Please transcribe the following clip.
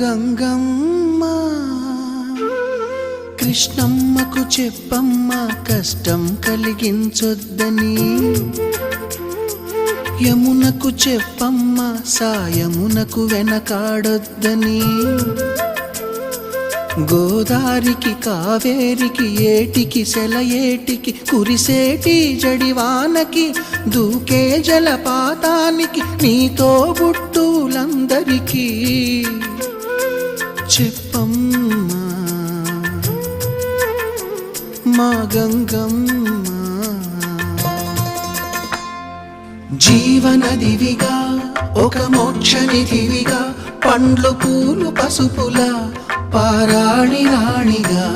గంగమ్మ కృష్ణమ్మకు చెప్పమ్మ కష్టం కలిగించొద్దని, యమునకు చెప్పమ్మ సాయమునకు వెనకాడొద్దని, గోదారికి కావేరికి ఏటికి సెలయేటికి కురిసేటి జడివానకి దూకే జలపాతానికి నీతో బుట్టులందరికీ చెప్పమ్మా మా గంగమ్మ. జీవనదివిగా ఒక మోక్షనిధివిగా పండ్లు పూలు పసుపుల పారాణి రాణిగా